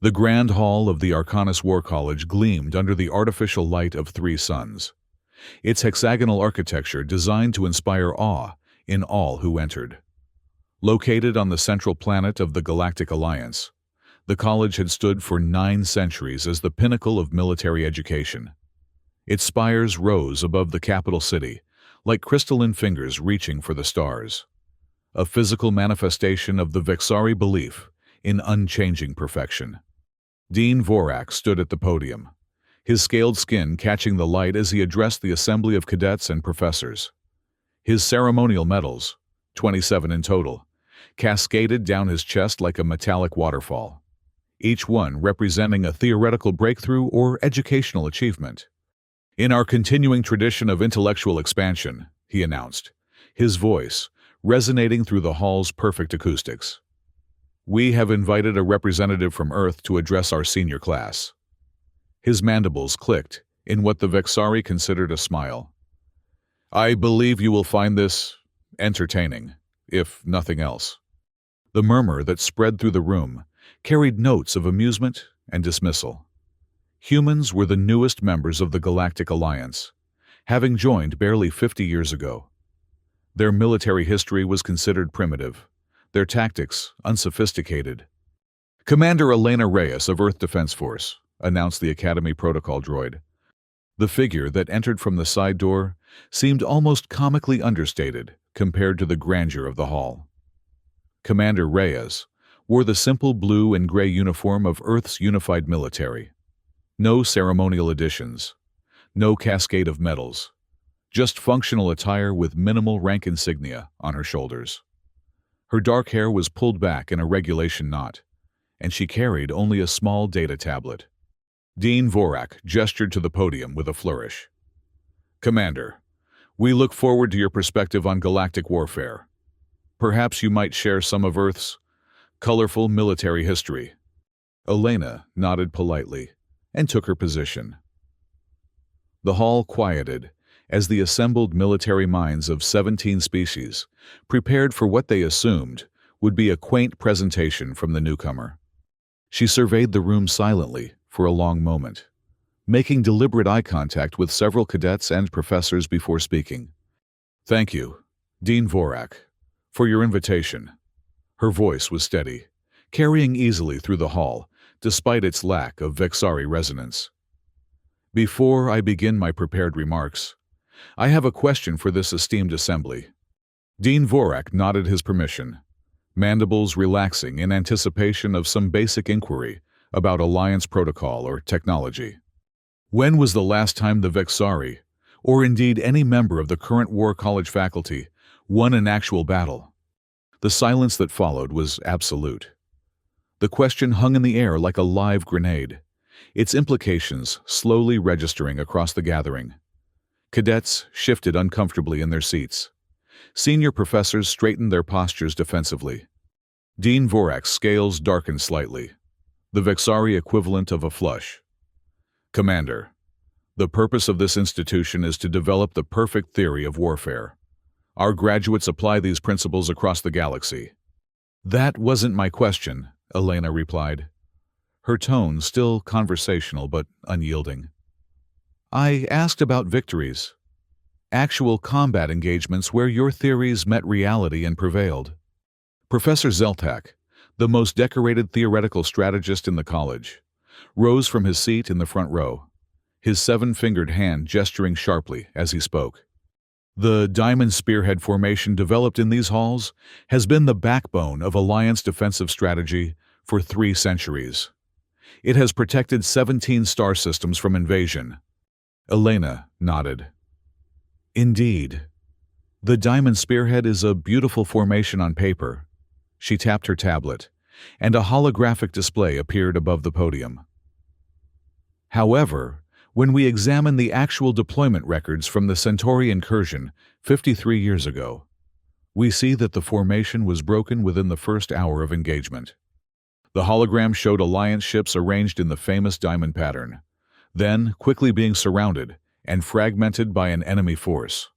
The grand hall of the Arcanis War College gleamed under the artificial light of three suns, its hexagonal architecture designed to inspire awe in all who entered. Located on the central planet of the Galactic Alliance, the college had stood for 9 centuries as the pinnacle of military education. Its spires rose above the capital city, like crystalline fingers reaching for the stars, a physical manifestation of the Vexari belief in unchanging perfection. Dean Vorak stood at the podium, his scaled skin catching the light as he addressed the assembly of cadets and professors. His ceremonial medals, 27 in total, cascaded down his chest like a metallic waterfall, each one representing a theoretical breakthrough or educational achievement. "In our continuing tradition of intellectual expansion," he announced, his voice resonating through the hall's perfect acoustics, "we have invited a representative from Earth to address our senior class." His mandibles clicked in what the Vexari considered a smile. "I believe you will find this entertaining, if nothing else." The murmur that spread through the room carried notes of amusement and dismissal. Humans were the newest members of the Galactic Alliance, having joined barely 50 years ago. Their military history was considered primitive, their tactics unsophisticated. "Commander Elena Reyes of Earth Defense Force," announced the Academy protocol droid. The figure that entered from the side door seemed almost comically understated compared to the grandeur of the hall. Commander Reyes wore the simple blue and gray uniform of Earth's unified military. No ceremonial additions, no cascade of medals, just functional attire with minimal rank insignia on her shoulders. Her dark hair was pulled back in a regulation knot, and she carried only a small data tablet. Dean Vorak gestured to the podium with a flourish. "Commander, we look forward to your perspective on galactic warfare. Perhaps you might share some of Earth's colorful military history." Elena nodded politely and took her position. The hall quieted as the assembled military minds of 17 species prepared for what they assumed would be a quaint presentation from the newcomer. She surveyed the room silently for a long moment, making deliberate eye contact with several cadets and professors before speaking. "Thank you, Dean Vorak, for your invitation." Her voice was steady, carrying easily through the hall, despite its lack of Vexari resonance. "Before I begin my prepared remarks, I have a question for this esteemed assembly." Dean Vorak nodded his permission, mandibles relaxing in anticipation of some basic inquiry about Alliance protocol or technology. "When was the last time the Vexari, or indeed any member of the current War College faculty, won an actual battle?" The silence that followed was absolute. The question hung in the air like a live grenade, its implications slowly registering across the gathering. Cadets shifted uncomfortably in their seats. Senior professors straightened their postures defensively. Dean Vorak's scales darkened slightly, the Vexari equivalent of a flush. "Commander, the purpose of this institution is to develop the perfect theory of warfare. Our graduates apply these principles across the galaxy." "That wasn't my question," Elena replied, her tone still conversational but unyielding. "I asked about victories, actual combat engagements where your theories met reality and prevailed." Professor Zeltak, the most decorated theoretical strategist in the college, rose from his seat in the front row, his 7-fingered hand gesturing sharply as he spoke. "The diamond spearhead formation developed in these halls has been the backbone of Alliance defensive strategy for 3 centuries. It has protected 17 star systems from invasion." Elena nodded. "Indeed. The diamond spearhead is a beautiful formation on paper." She tapped her tablet, and a holographic display appeared above the podium. "However, when we examine the actual deployment records from the Centauri incursion 53 years ago, we see that the formation was broken within the first hour of engagement." The hologram showed Alliance ships arranged in the famous diamond pattern, then quickly being surrounded and fragmented by an enemy force.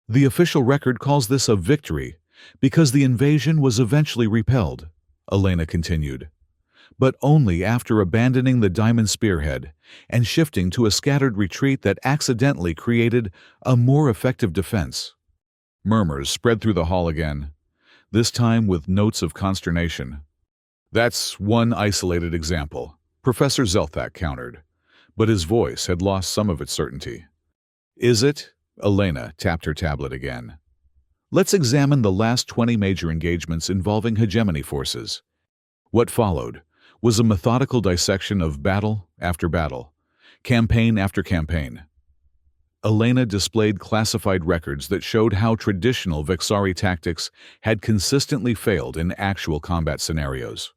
"The official record calls this a victory because the invasion was eventually repelled," Elena continued. but only after abandoning the diamond spearhead and shifting to a scattered retreat that accidentally created a more effective defense. Murmurs spread through the hall again, this time with notes of consternation. That's one isolated example, Professor Zelthak countered, but his voice had lost some of its certainty. Is it? Elena tapped her tablet again. Let's examine the last 20 major engagements involving hegemony forces. What followed was a methodical dissection of battle after battle, campaign after campaign. Elena displayed classified records that showed how traditional Vexari tactics had consistently failed in actual combat scenarios.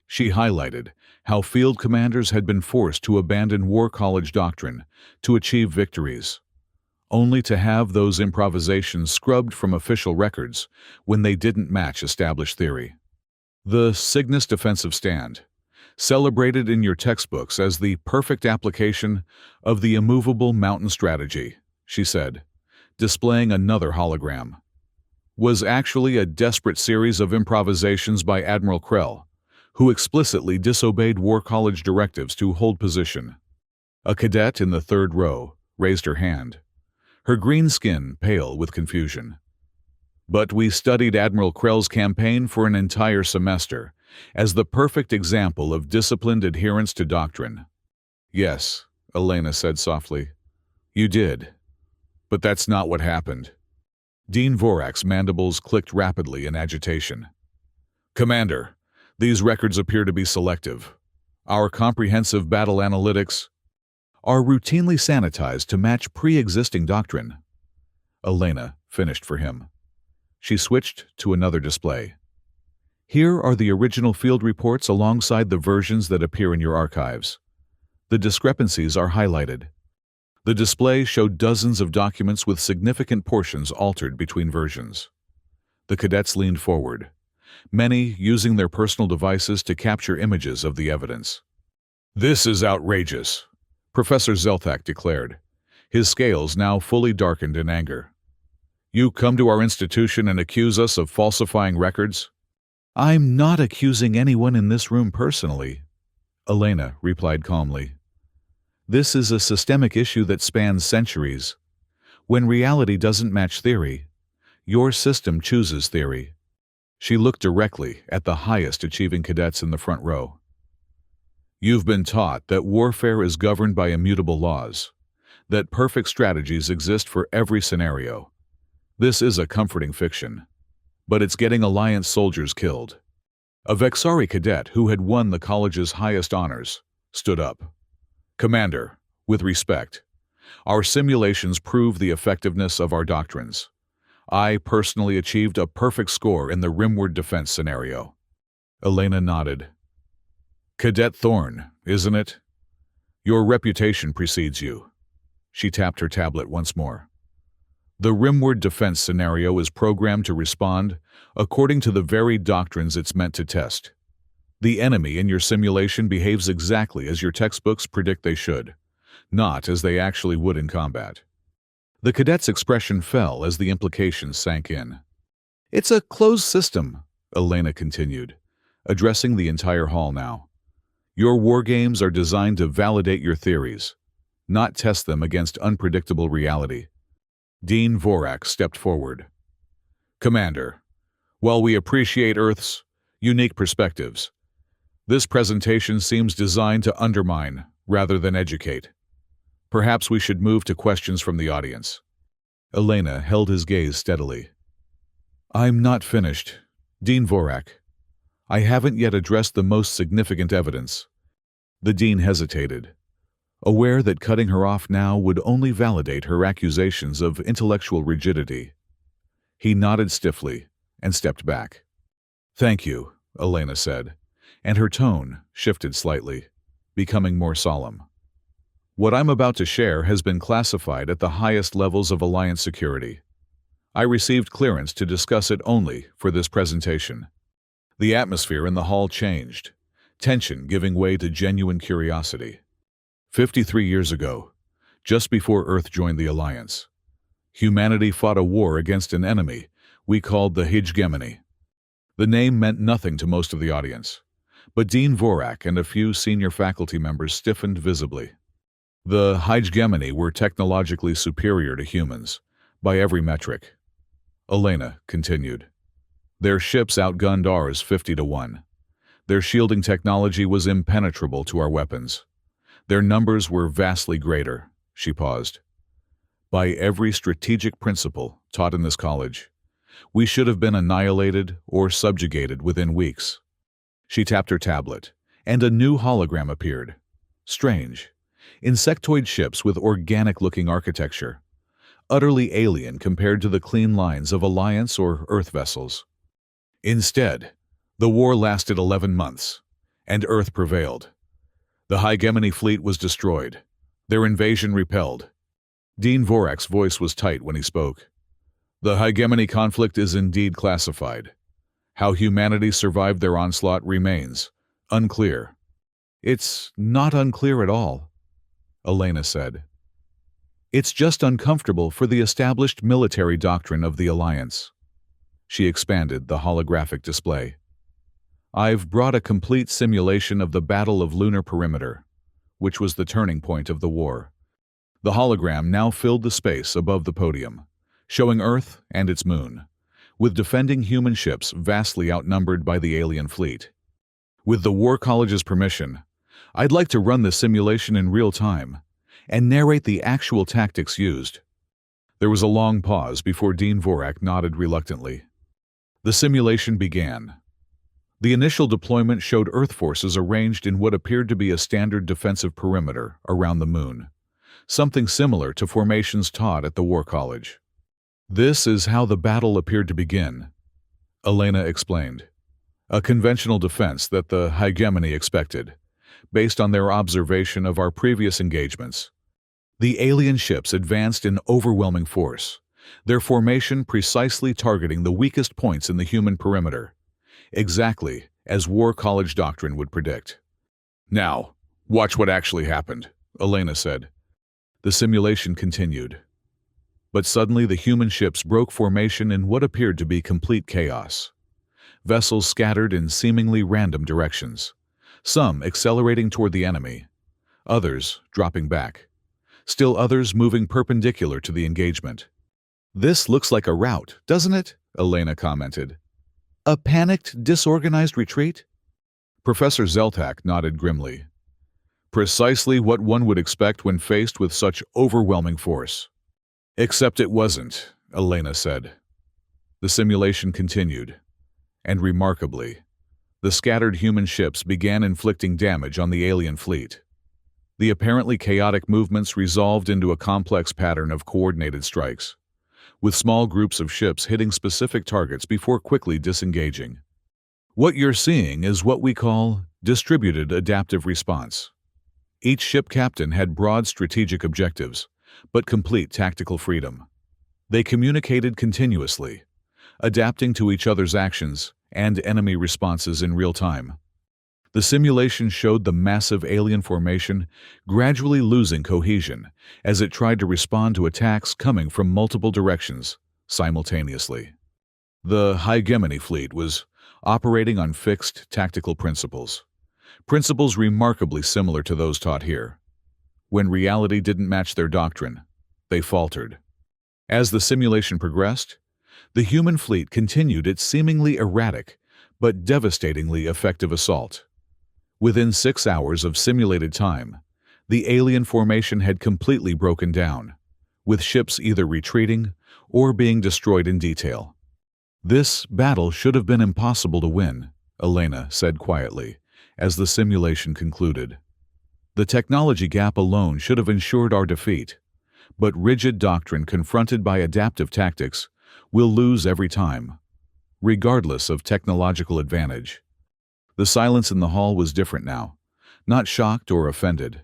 She highlighted how field commanders had been forced to abandon War College doctrine to achieve victories, only to have those improvisations scrubbed from official records when they didn't match established theory. The Cygnus defensive stand, celebrated in your textbooks as the perfect application of the immovable mountain strategy, she said, displaying another hologram, was actually a desperate series of improvisations by Admiral Krell, who explicitly disobeyed War College directives to hold position. A cadet in the third row raised her hand, her green skin pale with confusion. But we studied Admiral Krell's campaign for an entire semester as the perfect example of disciplined adherence to doctrine. Yes, Elena said softly. You did. But that's not what happened. Dean Vorak's mandibles clicked rapidly in agitation. Commander, these records appear to be selective. Our comprehensive battle analytics are routinely sanitized to match pre-existing doctrine. Elena finished for him. She switched to another display. Here are the original field reports alongside the versions that appear in your archives. The discrepancies are highlighted. The display showed dozens of documents with significant portions altered between versions. The cadets leaned forward, many using their personal devices to capture images of the evidence. This is outrageous, Professor Zelthak declared, his scales now fully darkened in anger. You come to our institution and accuse us of falsifying records? I'm not accusing anyone in this room personally, Elena replied calmly. This is a systemic issue that spans centuries. When reality doesn't match theory, your system chooses theory. She looked directly at the highest achieving cadets in the front row. You've been taught that warfare is governed by immutable laws, that perfect strategies exist for every scenario. This is a comforting fiction, but it's getting Alliance soldiers killed. A Vexari cadet who had won the college's highest honors stood up. Commander, with respect, our simulations prove the effectiveness of our doctrines. I personally achieved a perfect score in the rimward defense scenario. Elena nodded. Cadet Thorne, isn't it? Your reputation precedes you. She tapped her tablet once more. The rimward defense scenario is programmed to respond according to the very doctrines it's meant to test. The enemy in your simulation behaves exactly as your textbooks predict they should, not as they actually would in combat. The cadet's expression fell as the implications sank in. It's a closed system, Elena continued, addressing the entire hall now. Your war games are designed to validate your theories, not test them against unpredictable reality. Dean Vorak stepped forward. Commander, while we appreciate Earth's unique perspectives, this presentation seems designed to undermine rather than educate. Perhaps we should move to questions from the audience. Elena held his gaze steadily. I'm not finished, Dean Vorak. I haven't yet addressed the most significant evidence. The dean hesitated, aware that cutting her off now would only validate her accusations of intellectual rigidity. He nodded stiffly and stepped back. Thank you, Elena said, and her tone shifted slightly, becoming more solemn. What I'm about to share has been classified at the highest levels of Alliance security. I received clearance to discuss it only for this presentation. The atmosphere in the hall changed, tension giving way to genuine curiosity. 53 years ago, just before Earth joined the Alliance, humanity fought a war against an enemy we called the hegemony. The name meant nothing to most of the audience, but Dean Vorak and a few senior faculty members stiffened visibly. The hegemony were technologically superior to humans, by every metric. Elena continued. Their ships outgunned ours 50-1. Their shielding technology was impenetrable to our weapons. Their numbers were vastly greater. She paused. By every strategic principle taught in this college, we should have been annihilated or subjugated within weeks. She tapped her tablet, and a new hologram appeared. Strange. Insectoid ships with organic-looking architecture. Utterly alien compared to the clean lines of Alliance or Earth vessels. Instead, the war lasted 11 months, and Earth prevailed. The hegemony fleet was destroyed. Their invasion repelled. Dean Vorak's voice was tight when he spoke. The hegemony conflict is indeed classified. How humanity survived their onslaught remains unclear. It's not unclear at all, Elena said. It's just uncomfortable for the established military doctrine of the Alliance. She expanded the holographic display. I've brought a complete simulation of the Battle of Lunar Perimeter, which was the turning point of the war. The hologram now filled the space above the podium, showing Earth and its moon, with defending human ships vastly outnumbered by the alien fleet. With the War College's permission, I'd like to run this simulation in real time and narrate the actual tactics used. There was a long pause before Dean Vorak nodded reluctantly. The simulation began. The initial deployment showed Earth forces arranged in what appeared to be a standard defensive perimeter around the moon, something similar to formations taught at the War College. This is how the battle appeared to begin, Elena explained. A conventional defense that the hegemony expected, based on their observation of our previous engagements. The alien ships advanced in overwhelming force, their formation precisely targeting the weakest points in the human perimeter, exactly as War College doctrine would predict. Now, watch what actually happened, Elena said. The simulation continued. But suddenly the human ships broke formation in what appeared to be complete chaos. Vessels scattered in seemingly random directions, some accelerating toward the enemy, others dropping back, still others moving perpendicular to the engagement. This looks like a rout, doesn't it? Elena commented. A panicked, disorganized retreat? Professor Zeltak nodded grimly. Precisely what one would expect when faced with such overwhelming force. Except it wasn't, Elena said. The simulation continued, and remarkably, the scattered human ships began inflicting damage on the alien fleet. The apparently chaotic movements resolved into a complex pattern of coordinated strikes, with small groups of ships hitting specific targets before quickly disengaging. What you're seeing is what we call distributed adaptive response. Each ship captain had broad strategic objectives, but complete tactical freedom. They communicated continuously, adapting to each other's actions and enemy responses in real time. The simulation showed the massive alien formation gradually losing cohesion as it tried to respond to attacks coming from multiple directions simultaneously. The hegemony fleet was operating on fixed tactical principles remarkably similar to those taught here. When reality didn't match their doctrine, they faltered. As the simulation progressed, the human fleet continued its seemingly erratic but devastatingly effective assault. Within 6 hours of simulated time, the alien formation had completely broken down, with ships either retreating or being destroyed in detail. This battle should have been impossible to win, Elena said quietly, as the simulation concluded. The technology gap alone should have ensured our defeat, but rigid doctrine confronted by adaptive tactics will lose every time, regardless of technological advantage. The silence in the hall was different now, not shocked or offended,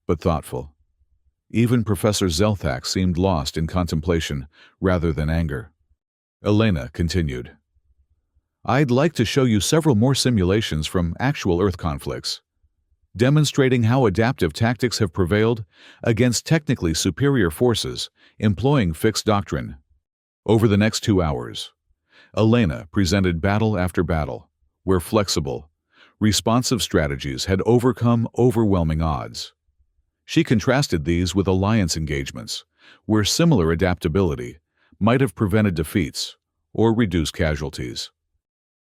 but thoughtful. Even Professor Zeltak seemed lost in contemplation rather than anger. Elena continued. I'd like to show you several more simulations from actual Earth conflicts, demonstrating how adaptive tactics have prevailed against technically superior forces employing fixed doctrine. Over the next 2 hours, Elena presented battle after battle, where flexible, Responsive strategies had overcome overwhelming odds. She contrasted these with alliance engagements, where similar adaptability might have prevented defeats or reduced casualties.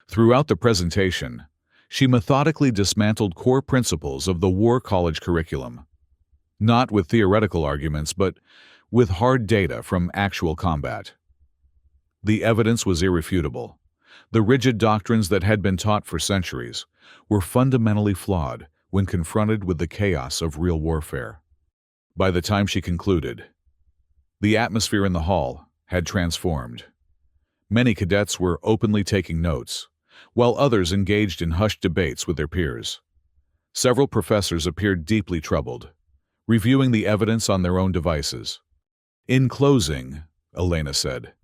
Throughout the presentation, she methodically dismantled core principles of the War College curriculum, not with theoretical arguments but with hard data from actual combat. The evidence was irrefutable. The rigid doctrines that had been taught for centuries were fundamentally flawed when confronted with the chaos of real warfare. By the time she concluded, the atmosphere in the hall had transformed. Many cadets were openly taking notes, while others engaged in hushed debates with their peers. Several professors appeared deeply troubled, reviewing the evidence on their own devices. "In closing," Elena said,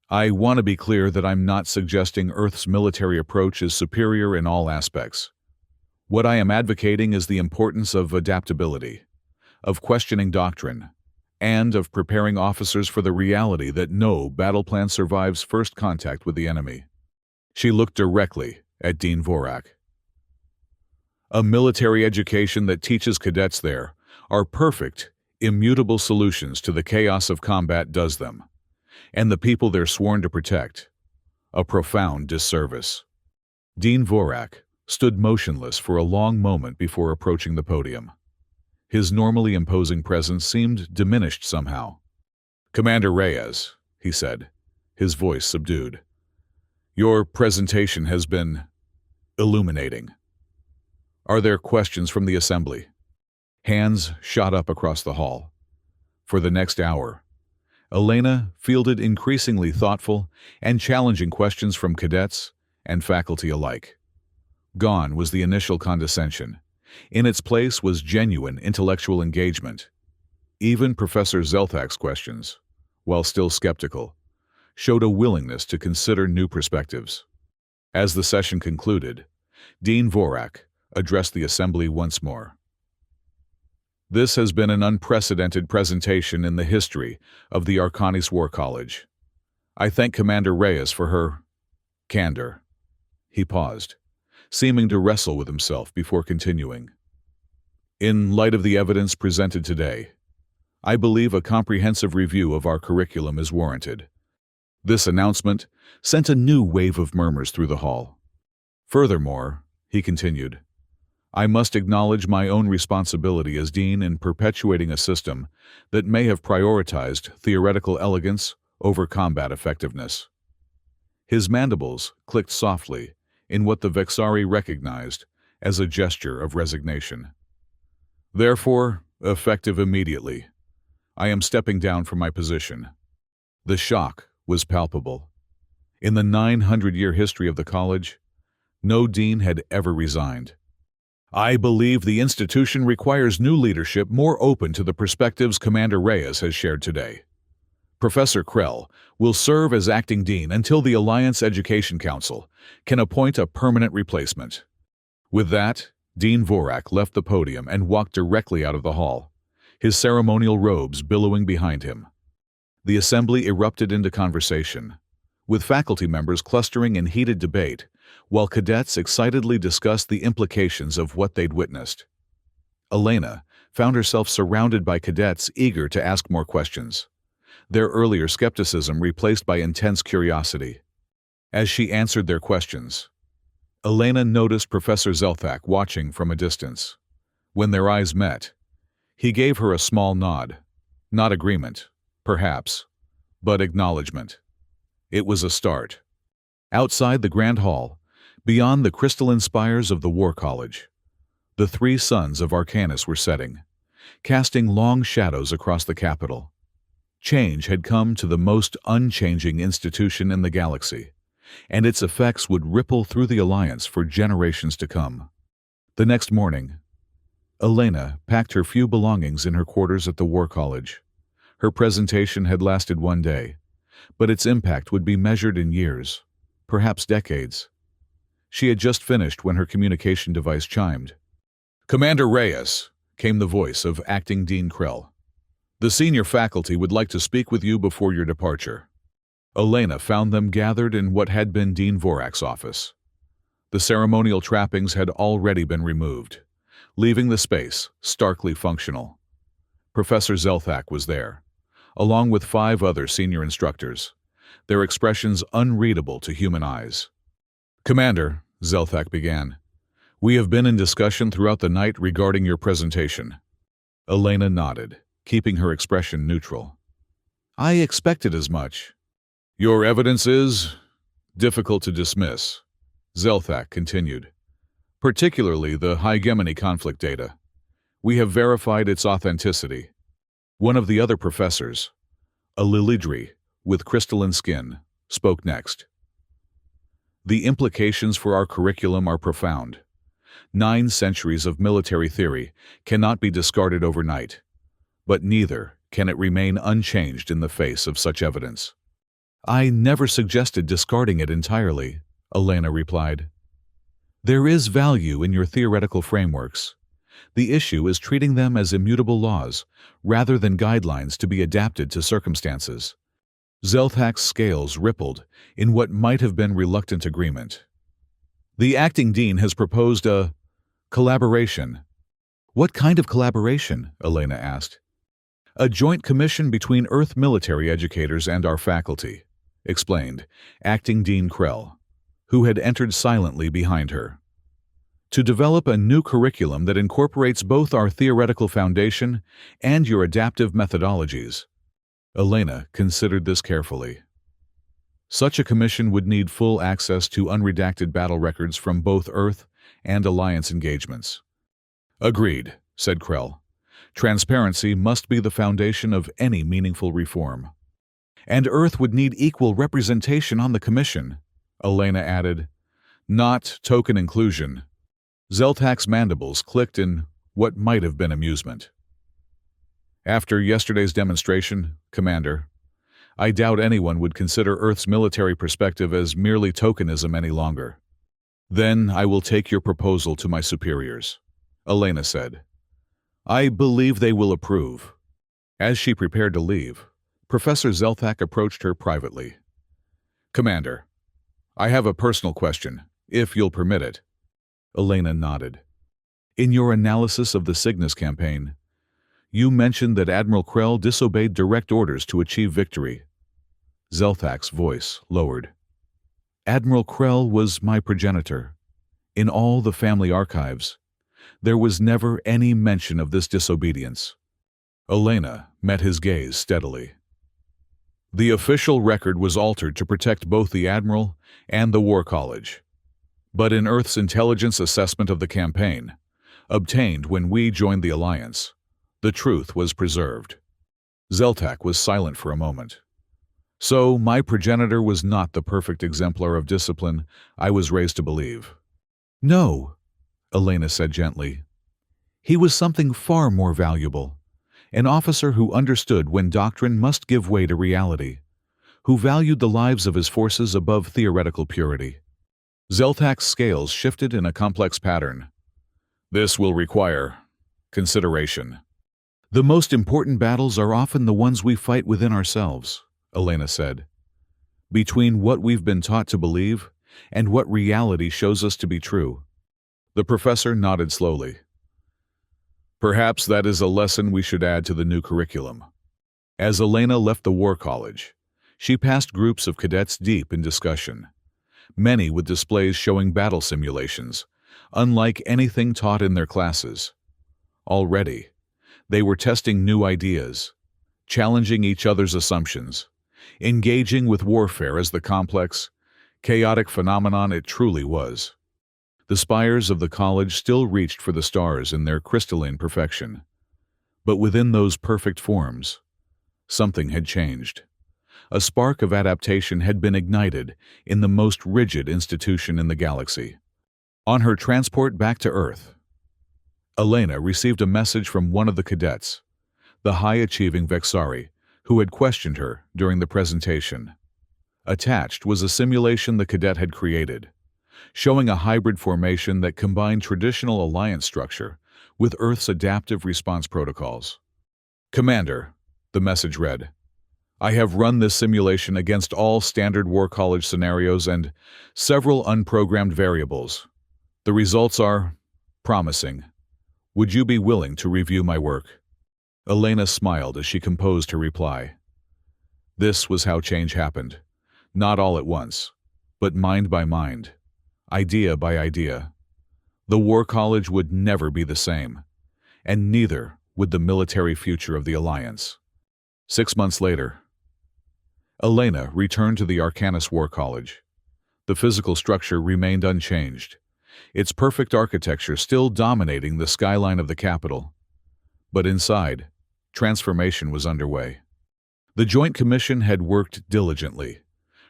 "I want to be clear that I'm not suggesting Earth's military approach is superior in all aspects. What I am advocating is the importance of adaptability, of questioning doctrine, and of preparing officers for the reality that no battle plan survives first contact with the enemy." She looked directly at Dean Vorak. "A military education that teaches cadets there are perfect, immutable solutions to the chaos of combat does them, and the people they're sworn to protect, a profound disservice." Dean Vorak stood motionless for a long moment before approaching the podium. His normally imposing presence seemed diminished somehow. "Commander Reyes," he said, his voice subdued, "your presentation has been illuminating. Are there questions from the assembly?" Hands shot up across the hall. For the next hour, Elena fielded increasingly thoughtful and challenging questions from cadets and faculty alike. Gone was the initial condescension. In its place was genuine intellectual engagement. Even Professor Zelthak's questions, while still skeptical, showed a willingness to consider new perspectives. As the session concluded, Dean Vorak addressed the assembly once more. "This has been an unprecedented presentation in the history of the Arcanis War College. I thank Commander Reyes for her candor." He paused, seeming to wrestle with himself before continuing. "In light of the evidence presented today, I believe a comprehensive review of our curriculum is warranted." This announcement sent a new wave of murmurs through the hall. "Furthermore," he continued, "I must acknowledge my own responsibility as dean in perpetuating a system that may have prioritized theoretical elegance over combat effectiveness." His mandibles clicked softly in what the Vexari recognized as a gesture of resignation. "Therefore, effective immediately, I am stepping down from my position." The shock was palpable. In the 900-year history of the college, no dean had ever resigned. "I believe the institution requires new leadership more open to the perspectives Commander Reyes has shared today. Professor Krell will serve as acting dean until the Alliance Education Council can appoint a permanent replacement." With that, Dean Vorak left the podium and walked directly out of the hall, his ceremonial robes billowing behind him. The assembly erupted into conversation, with faculty members clustering in heated debate, while cadets excitedly discussed the implications of what they'd witnessed. Elena found herself surrounded by cadets eager to ask more questions, their earlier skepticism replaced by intense curiosity. As she answered their questions, Elena noticed Professor Zelthak watching from a distance. When their eyes met, he gave her a small nod, not agreement, perhaps, but acknowledgement. It was a start. Outside the Grand Hall, beyond the crystalline spires of the War College, the three suns of Arcanis were setting, casting long shadows across the capital. Change had come to the most unchanging institution in the galaxy, and its effects would ripple through the Alliance for generations to come. The next morning, Elena packed her few belongings in her quarters at the War College. Her presentation had lasted one day, but its impact would be measured in years, perhaps decades. She had just finished when her communication device chimed. "Commander Reyes," came the voice of Acting Dean Krell. "The senior faculty would like to speak with you before your departure." Elena found them gathered in what had been Dean Vorak's office. The ceremonial trappings had already been removed, leaving the space starkly functional. Professor Zelthak was there, along with 5 other senior instructors, their expressions unreadable to human eyes. "Commander," Zelthak began, "we have been in discussion throughout the night regarding your presentation." Elena nodded, keeping her expression neutral. "I expected as much." "Your evidence is difficult to dismiss," Zelthak continued, "particularly the hegemony conflict data. We have verified its authenticity." One of the other professors, a Lilidri with crystalline skin, spoke next. "The implications for our curriculum are profound. 9 centuries of military theory cannot be discarded overnight, but neither can it remain unchanged in the face of such evidence." "I never suggested discarding it entirely," Elena replied. "There is value in your theoretical frameworks. The issue is treating them as immutable laws, rather than guidelines to be adapted to circumstances." Zelthak's scales rippled in what might have been reluctant agreement. "The acting dean has proposed a collaboration." "What kind of collaboration?" Elena asked. "A joint commission between Earth military educators and our faculty," explained Acting Dean Krell, who had entered silently behind her, "to develop a new curriculum that incorporates both our theoretical foundation and your adaptive methodologies." Elena considered this carefully. Such a commission would need full access to unredacted battle records from both Earth and Alliance engagements. "Agreed," said Krell. "Transparency must be the foundation of any meaningful reform." "And Earth would need equal representation on the commission," Elena added. "Not token inclusion." Zelthak's mandibles clicked in what might have been amusement. "After yesterday's demonstration, Commander, I doubt anyone would consider Earth's military perspective as merely tokenism any longer." "Then I will take your proposal to my superiors," Elena said. "I believe they will approve." As she prepared to leave, Professor Zelthak approached her privately. "Commander, I have a personal question, if you'll permit it." Elena nodded. "In your analysis of the Cygnus campaign, you mentioned that Admiral Krell disobeyed direct orders to achieve victory." Zelthak's voice lowered. "Admiral Krell was my progenitor. In all the family archives, there was never any mention of this disobedience." Elena met his gaze steadily. "The official record was altered to protect both the Admiral and the War College. But in Earth's intelligence assessment of the campaign, obtained when we joined the Alliance, the truth was preserved." Zelthak was silent for a moment. "So my progenitor was not the perfect exemplar of discipline I was raised to believe." "No," Elena said gently. "He was something far more valuable. An officer who understood when doctrine must give way to reality, who valued the lives of his forces above theoretical purity." Zelthak's scales shifted in a complex pattern. "This will require consideration." "The most important battles are often the ones we fight within ourselves," Elena said. "Between what we've been taught to believe and what reality shows us to be true." The professor nodded slowly. "Perhaps that is a lesson we should add to the new curriculum." As Elena left the War College, she passed groups of cadets deep in discussion, many with displays showing battle simulations, unlike anything taught in their classes. Already, they were testing new ideas, challenging each other's assumptions, engaging with warfare as the complex, chaotic phenomenon it truly was. The spires of the college still reached for the stars in their crystalline perfection. But within those perfect forms, something had changed. A spark of adaptation had been ignited in the most rigid institution in the galaxy. On her transport back to Earth, Elena received a message from one of the cadets, the high-achieving Vexari, who had questioned her during the presentation. Attached was a simulation the cadet had created, showing a hybrid formation that combined traditional alliance structure with Earth's adaptive response protocols. "Commander," the message read, I have run this simulation against all standard War College scenarios and several unprogrammed variables. The results are promising. Would you be willing to review my work?" Elena smiled as she composed her reply. This was how change happened. Not all at once, but mind by mind, idea by idea. The War College would never be the same, and neither would the military future of the Alliance. 6 months later, Elena returned to the Arcanus War College. The physical structure remained unchanged, its perfect architecture still dominating the skyline of the capital. But inside, transformation was underway. The Joint Commission had worked diligently,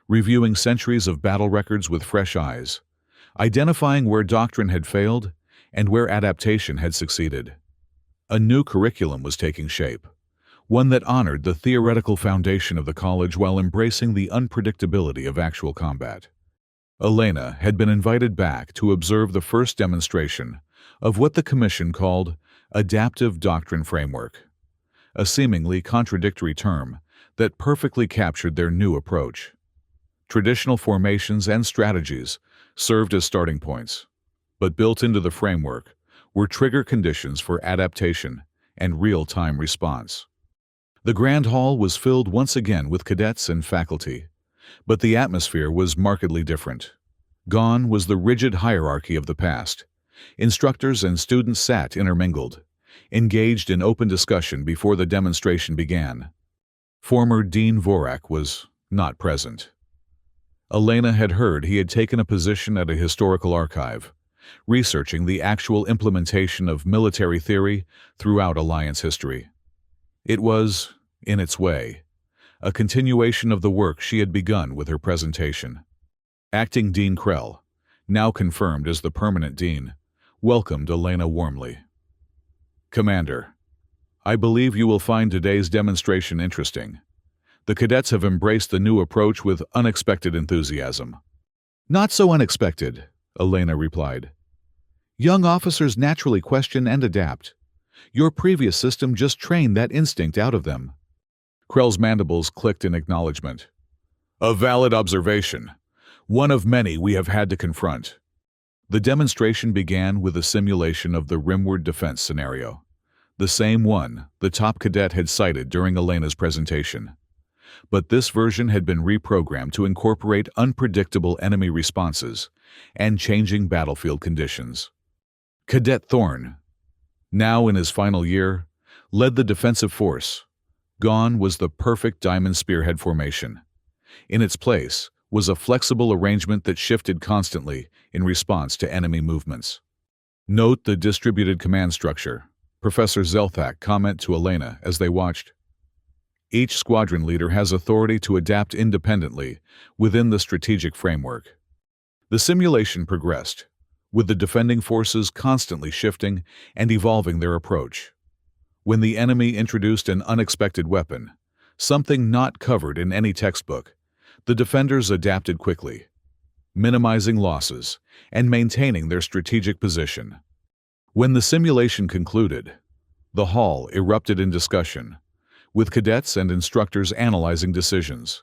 reviewing centuries of battle records with fresh eyes, identifying where doctrine had failed and where adaptation had succeeded. A new curriculum was taking shape, one that honored the theoretical foundation of the college while embracing the unpredictability of actual combat. Elena had been invited back to observe the first demonstration of what the Commission called adaptive doctrine framework, a seemingly contradictory term that perfectly captured their new approach. Traditional formations and strategies served as starting points, but built into the framework were trigger conditions for adaptation and real-time response. The Grand Hall was filled once again with cadets and faculty, but the atmosphere was markedly different. Gone was the rigid hierarchy of the past. Instructors and students sat intermingled, engaged in open discussion before the demonstration began. Former Dean Vorak was not present. Elena had heard he had taken a position at a historical archive, researching the actual implementation of military theory throughout Alliance history. It was, in its way, a continuation of the work she had begun with her presentation. Acting Dean Krell, now confirmed as the permanent dean, welcomed Elena warmly. "Commander, I believe you will find today's demonstration interesting. The cadets have embraced the new approach with unexpected enthusiasm." "Not so unexpected," Elena replied. "Young officers naturally question and adapt. Your previous system just trained that instinct out of them." Krell's mandibles clicked in acknowledgement. "A valid observation, one of many we have had to confront." The demonstration began with a simulation of the rimward defense scenario, the same one the top cadet had cited during Elena's presentation. But this version had been reprogrammed to incorporate unpredictable enemy responses and changing battlefield conditions. Cadet Thorne, now in his final year, led the defensive force. Gone was the perfect diamond spearhead formation. In its place was a flexible arrangement that shifted constantly in response to enemy movements. "Note the distributed command structure," Professor Zelthak commented to Elena as they watched. "Each squadron leader has authority to adapt independently within the strategic framework." The simulation progressed, with the defending forces constantly shifting and evolving their approach. When the enemy introduced an unexpected weapon, something not covered in any textbook, the defenders adapted quickly, minimizing losses and maintaining their strategic position. When the simulation concluded, the hall erupted in discussion, with cadets and instructors analyzing decisions,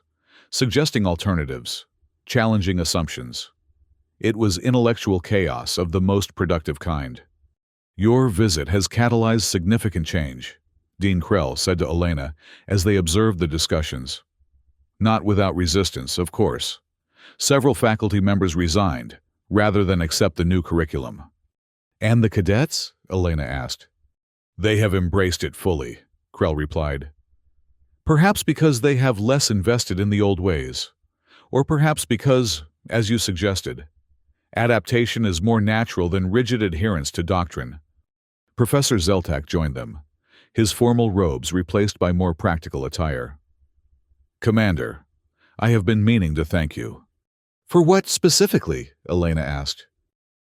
suggesting alternatives, challenging assumptions. It was intellectual chaos of the most productive kind. "Your visit has catalyzed significant change," Dean Krell said to Elena as they observed the discussions. Not without resistance, of course. Several faculty members resigned, rather than accept the new curriculum. "And the cadets?" Elena asked. "They have embraced it fully," Krell replied. "Perhaps because they have less invested in the old ways. Or perhaps because, as you suggested, adaptation is more natural than rigid adherence to doctrine." Professor Zeltak joined them, his formal robes replaced by more practical attire. "Commander, I have been meaning to thank you." "For what specifically?" Elena asked.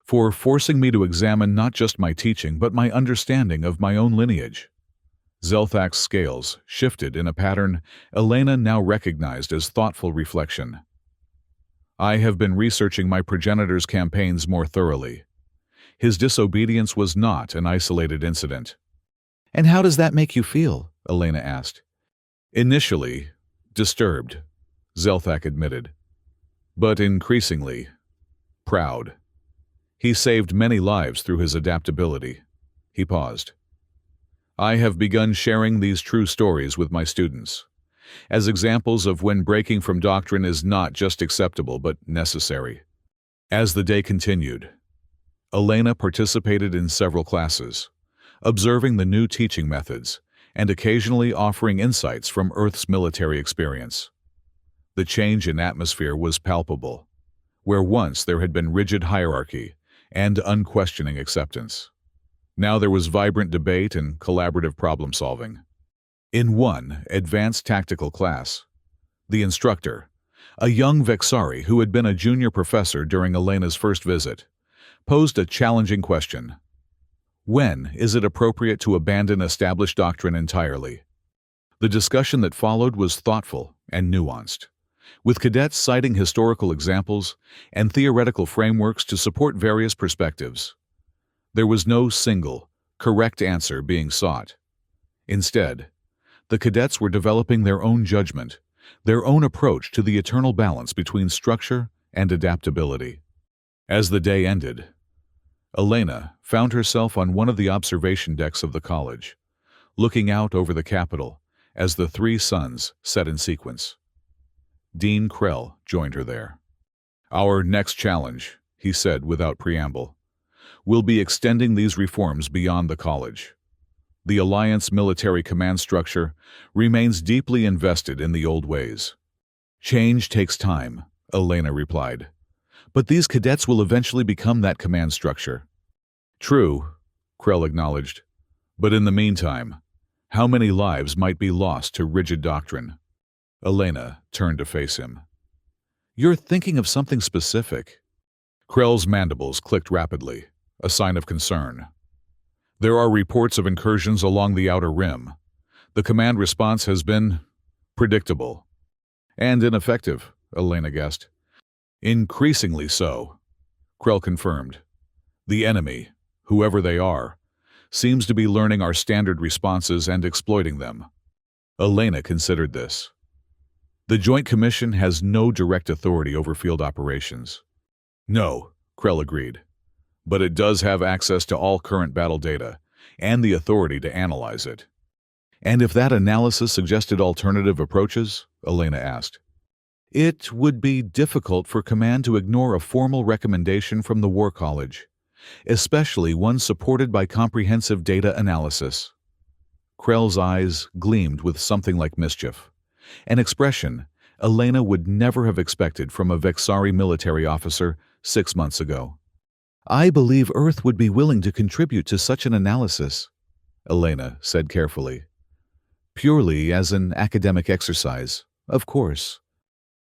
"For forcing me to examine not just my teaching but my understanding of my own lineage." Zelthak's scales shifted in a pattern Elena now recognized as thoughtful reflection. "I have been researching my progenitor's campaigns more thoroughly. His disobedience was not an isolated incident." "And how does that make you feel?" Elena asked. "Initially, Disturbed, Zelthak admitted, but increasingly proud. He saved many lives through his adaptability. He paused. I have begun sharing these true stories with my students, as examples of when breaking from doctrine is not just acceptable but necessary. As the day continued, Elena participated in several classes, observing the new teaching methods and occasionally offering insights from Earth's military experience. The change in atmosphere was palpable, where once there had been rigid hierarchy and unquestioning acceptance. Now there was vibrant debate and collaborative problem-solving. In one advanced tactical class, the instructor, a young Vexari who had been a junior professor during Elena's first visit, posed a challenging question. When is it appropriate to abandon established doctrine entirely? The discussion that followed was thoughtful and nuanced, with cadets citing historical examples and theoretical frameworks to support various perspectives. There was no single, correct answer being sought. Instead, the cadets were developing their own judgment, their own approach to the eternal balance between structure and adaptability. As the day ended, Elena found herself on one of the observation decks of the college, looking out over the Capitol as the three suns set in sequence. Dean Krell joined her there. Our next challenge, he said without preamble, will be extending these reforms beyond the college. The Alliance military command structure remains deeply invested in the old ways. Change takes time, Elena replied, but these cadets will eventually become that command structure. True, Krell acknowledged, but in the meantime, how many lives might be lost to rigid doctrine? Elena turned to face him. You're thinking of something specific. Krell's mandibles clicked rapidly, a sign of concern. There are reports of incursions along the outer rim. The command response has been predictable and ineffective, Elena guessed. Increasingly so, Krell confirmed. The enemy, whoever they are, seems to be learning our standard responses and exploiting them. Elena considered this. The Joint Commission has no direct authority over field operations. No, Krell agreed, but it does have access to all current battle data and the authority to analyze it. And if that analysis suggested alternative approaches, Elena asked, it would be difficult for Command to ignore a formal recommendation from the War College, especially one supported by comprehensive data analysis. Krell's eyes gleamed with something like mischief, an expression Elena would never have expected from a Vexari military officer 6 months ago. I believe Earth would be willing to contribute to such an analysis, Elena said carefully. Purely as an academic exercise, of course.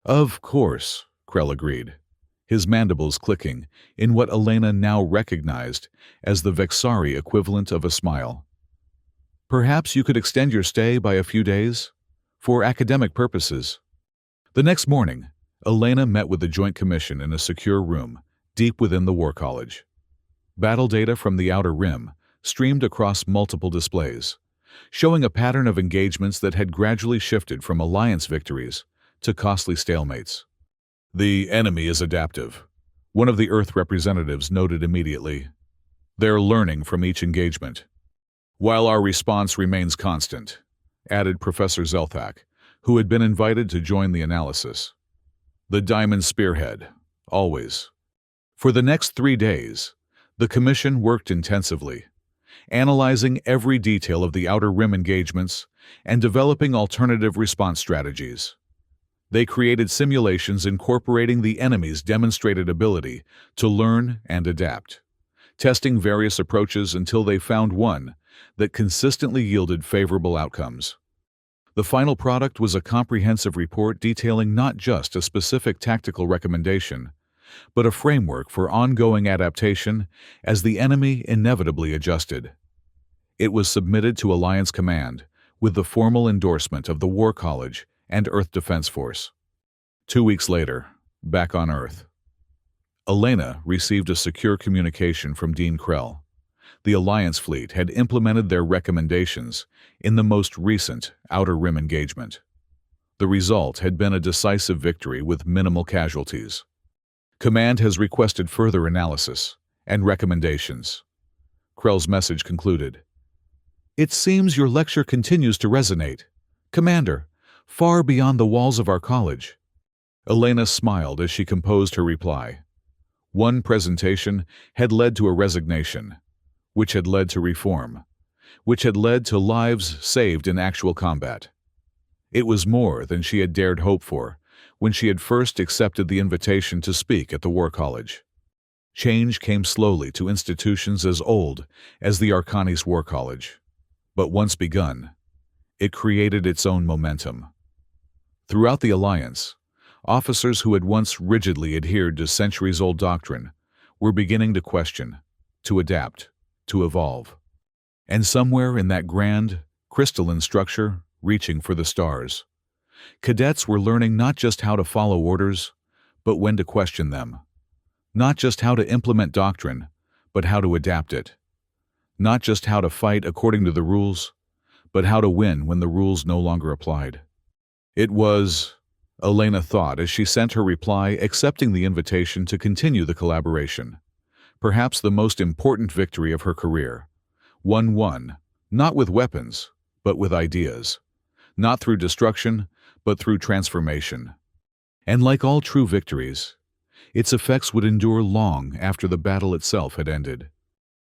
Of course, Krell agreed, his mandibles clicking in what Elena now recognized as the Vexari equivalent of a smile. Perhaps you could extend your stay by a few days? For academic purposes. The next morning, Elena met with the Joint Commission in a secure room deep within the War College. Battle data from the Outer Rim streamed across multiple displays, showing a pattern of engagements that had gradually shifted from Alliance victories to costly stalemates. The enemy is adaptive, one of the Earth representatives noted immediately. They're learning from each engagement, while our response remains constant, added Professor Zelthak, who had been invited to join the analysis. The diamond spearhead, always. For the next 3 days, the Commission worked intensively, analyzing every detail of the Outer Rim engagements and developing alternative response strategies. They created simulations incorporating the enemy's demonstrated ability to learn and adapt, testing various approaches until they found one that consistently yielded favorable outcomes. The final product was a comprehensive report detailing not just a specific tactical recommendation, but a framework for ongoing adaptation as the enemy inevitably adjusted. It was submitted to Alliance Command with the formal endorsement of the War College and Earth Defense Force. 2 weeks later, back on Earth, Elena received a secure communication from Dean Krell. The Alliance fleet had implemented their recommendations in the most recent Outer Rim engagement. The result had been a decisive victory with minimal casualties. Command has requested further analysis and recommendations. Krell's message concluded. It seems your lecture continues to resonate, Commander, far beyond the walls of our college. Elena smiled as she composed her reply. One presentation had led to a resignation, which had led to reform, which had led to lives saved in actual combat. It was more than she had dared hope for when she had first accepted the invitation to speak at the War College. Change came slowly to institutions as old as the Arcanis War College. But once begun, it created its own momentum. Throughout the Alliance, officers who had once rigidly adhered to centuries-old doctrine were beginning to question, to adapt, to evolve. And somewhere in that grand, crystalline structure, reaching for the stars, cadets were learning not just how to follow orders, but when to question them. Not just how to implement doctrine, but how to adapt it. Not just how to fight according to the rules, but how to win when the rules no longer applied. It was, Elena thought as she sent her reply accepting the invitation to continue the collaboration, perhaps the most important victory of her career. One won, not with weapons, but with ideas. Not through destruction, but through transformation. And like all true victories, its effects would endure long after the battle itself had ended.